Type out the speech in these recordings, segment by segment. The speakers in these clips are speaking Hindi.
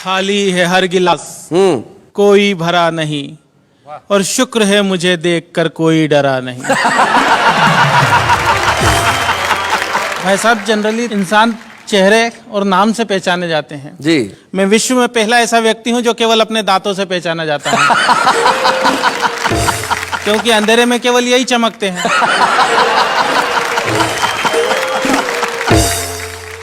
खाली है हर गिलास कोई भरा नहीं, और शुक्र है मुझे देखकर कोई डरा नहीं। भाई साहब, जनरली इंसान चेहरे और नाम से पहचाने जाते हैं जी। मैं विश्व में पहला ऐसा व्यक्ति हूं जो केवल अपने दांतों से पहचाना जाता है। क्योंकि अंधेरे में केवल यही चमकते हैं।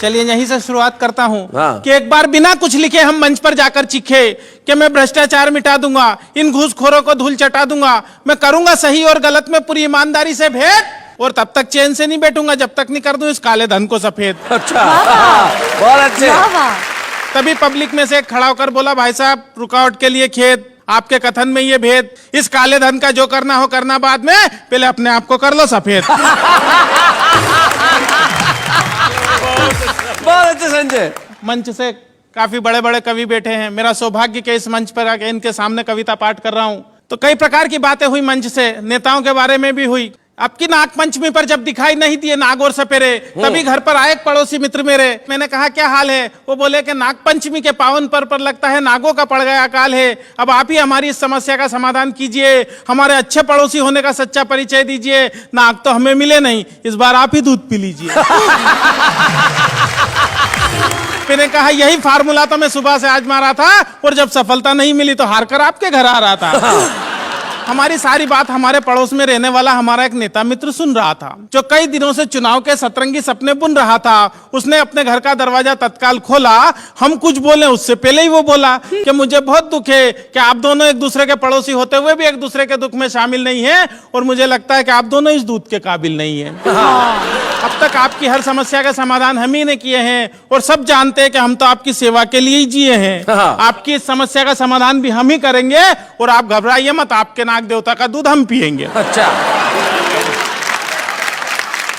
चलिए यहीं से शुरुआत करता हूं कि एक बार बिना कुछ लिखे हम मंच पर जाकर चीखे कि मैं भ्रष्टाचार मिटा दूंगा, इन घूसखोरों को धूल चटा दूंगा, मैं करूंगा सही और गलत में पूरी ईमानदारी से भेद, और तब तक चैन से नहीं बैठूंगा जब तक नहीं कर दूं इस काले धन को सफेद। अच्छा, बहुत अच्छे। तभी पब्लिक में से एक खड़ा होकर बोला, भाई साहब रुकावट के लिए खेद, आपके कथन में ये भेद, इस काले धन का जो करना हो करना बाद में, पहले अपने आप को कर लो सफेद। बहुत अच्छे संजय। मंच से काफी बड़े बड़े कवि बैठे हैं, मेरा सौभाग्य के इस मंच पर आके इनके सामने कविता पाठ कर रहा हूं। तो कई प्रकार की बातें हुई मंच से, नेताओं के बारे में भी हुई। आपकी नाग पंचमी पर जब दिखाई नहीं दिए नाग और सपेरे, तभी घर पर आए एक पड़ोसी मित्र मेरे। मैंने कहा क्या हाल है? वो बोले कि नाग पंचमी के पावन पर लगता है नागों का पड़ गया अकाल है, अब आप ही हमारी इस समस्या का समाधान कीजिए, हमारे अच्छे पड़ोसी होने का सच्चा परिचय दीजिए, नाग तो हमें मिले नहीं, इस बार आप ही दूध पी लीजिए। मैंने कहा यही फार्मूला तो मैं सुबह से आजमा था, और जब सफलता नहीं मिली तो हार कर आपके घर आ रहा था। हमारी सारी बात हमारे पड़ोस में रहने वाला हमारा एक नेता मित्र सुन रहा था, जो कई दिनों से चुनाव के सतरंगी सपने बुन रहा था। उसने अपने घर का दरवाजा तत्काल खोला, हम कुछ बोले उससे पहले ही वो बोला कि मुझे बहुत दुख है कि आप दोनों एक दूसरे के पड़ोसी होते हुए भी एक दूसरे के दुख में शामिल नहीं है, और मुझे लगता है कि आप दोनों इस दूध के काबिल नहीं है। अब तक आपकी हर समस्या का समाधान हम ही ने किए हैं, और सब जानते हैं कि हम तो आपकी सेवा के लिए ही जिए हैं। आपकी इस समस्या का समाधान भी हम ही करेंगे, और आप घबराइए मत, आपके नाग देवता का दूध हम पिएंगे। अच्छा।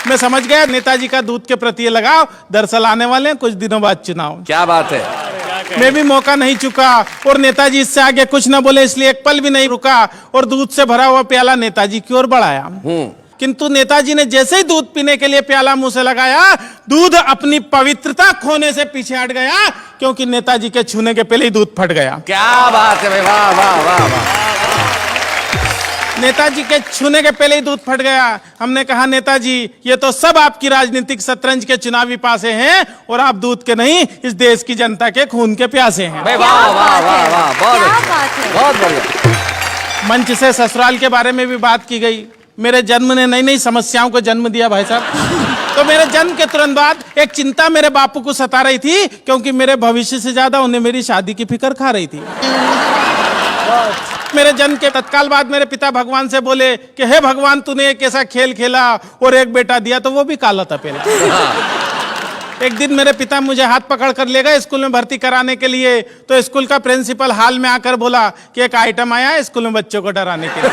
मैं समझ गया नेताजी का दूध के प्रति लगाव, दरअसल आने वाले हैं कुछ दिनों बाद चुनाव। क्या बात है। मैं भी मौका नहीं चुका, और नेताजी इससे आगे कुछ न बोले, इसलिए एक पल भी नहीं रुका, और दूध से भरा हुआ प्याला नेताजी की ओर बढ़ाया। किंतु नेताजी ने जैसे ही दूध पीने के लिए प्याला मुंह से लगाया, दूध अपनी पवित्रता खोने से पीछे हट गया, क्योंकि नेताजी के छूने के पहले ही दूध फट गया। क्या बात है भाई, वाह वाह वाह वाह। नेताजी के छूने के पहले ही दूध फट गया। हमने कहा नेताजी ये तो सब आपकी राजनीतिक शतरंज के चुनावी पासे हैं, और आप दूध के नहीं इस देश की जनता के खून के प्यासे हैं। वाह वाह वाह वाह, बहुत बढ़िया। मंच से ससुराल के बारे में भी बात की गई। मेरे जन्म ने नई नई समस्याओं को जन्म दिया भाई साहब। तो मेरे जन्म के तुरंत बाद एक चिंता मेरे बापू को सता रही थी, क्योंकि मेरे भविष्य से ज्यादा उन्हें मेरी शादी की फिक्र खा रही थी। मेरे जन्म के तत्काल बाद मेरे पिता भगवान से बोले कि हे भगवान, तूने एक ऐसा खेल खेला और एक बेटा दिया तो वो भी काला था पहले। एक दिन मेरे पिता मुझे हाथ पकड़ कर ले गए स्कूल में भर्ती कराने के लिए, तो स्कूल का प्रिंसिपल हाल में आकर बोला कि एक आइटम आया है स्कूल में बच्चों को डराने के लिए।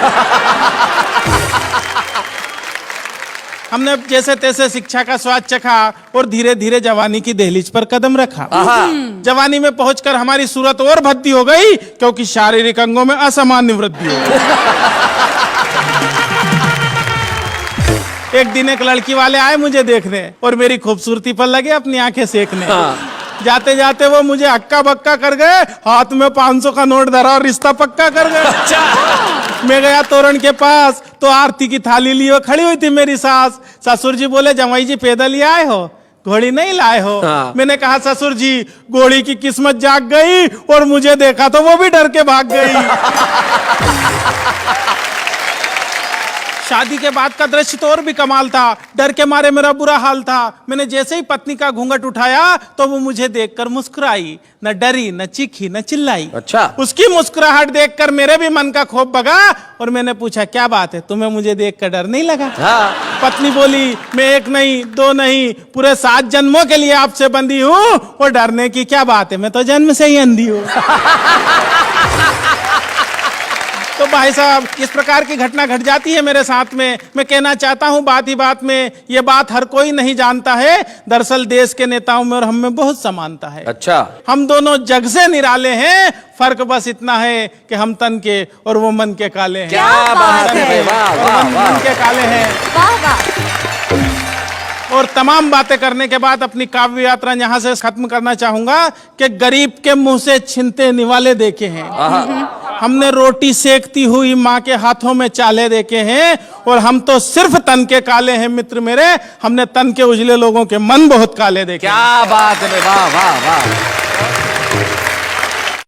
हमने जैसे तैसे शिक्षा का स्वाद चखा, और धीरे धीरे जवानी की दहलीज पर कदम रखा। जवानी में पहुंचकर हमारी सूरत और भद्दी हो गई, क्योंकि शारीरिक अंगों में असामान्य वृद्धि हो गई। एक दिन एक लड़की वाले आए मुझे देखने, और मेरी खूबसूरती पर लगे अपनी आंखें सेकने। जाते जाते वो मुझे हक्का बक्का कर गए, हाथ में 500 का नोट धरा और रिश्ता पक्का कर गए। मैं गया तोरण के पास, तो आरती की थाली लिए खड़ी हुई थी मेरी सास। ससुर जी बोले जमाई जी पैदल ही आए हो, घोड़ी नहीं लाए हो? मैंने कहा ससुर जी घोड़ी की किस्मत जाग गई, और मुझे देखा तो वो भी डर के भाग गई। शादी के बाद का दृश्य तो और भी कमाल था। डर के मारे मेरा बुरा हाल था। मैंने जैसे ही पत्नी का घूंघट उठाया, तो वो मुझे देखकर मुस्कुराई, न डरी न चीखी न चिल्लाई। अच्छा। उसकी मुस्कुराहट देखकर मेरे भी मन का खौफ भगा, और मैंने पूछा क्या बात है, तुम्हें मुझे देखकर डर नहीं लगा? पत्नी बोली मैं एक नहीं दो नहीं पूरे 7 जन्मों के लिए आपसे बंधी हूँ, और डरने की क्या बात है, मैं तो जन्म से ही अंधी हूँ। तो भाई साहब इस प्रकार की घटना घट जाती है मेरे साथ में। मैं कहना चाहता हूं बात ही बात में, ये बात हर कोई नहीं जानता है, दरअसल देश के नेताओं में और हम में बहुत समानता है। अच्छा। हम दोनों जग से निराले हैं, फर्क बस इतना है कि हम तन के और वो मन के काले हैं। क्या बात है, वाह वाह वाह, मन के काले हैं। वाह वाह। और तमाम बातें करने के बाद अपनी काव्य यात्रा यहाँ से खत्म करना चाहूंगा कि गरीब के मुंह से छिनते निवाले देखे हैं, हमने रोटी सेकती हुई माँ के हाथों में चाले देखे हैं, और हम तो सिर्फ तन के काले हैं मित्र मेरे, हमने तन के उजले लोगों के मन बहुत काले देखे। क्या बात है, वाह वाह वाह।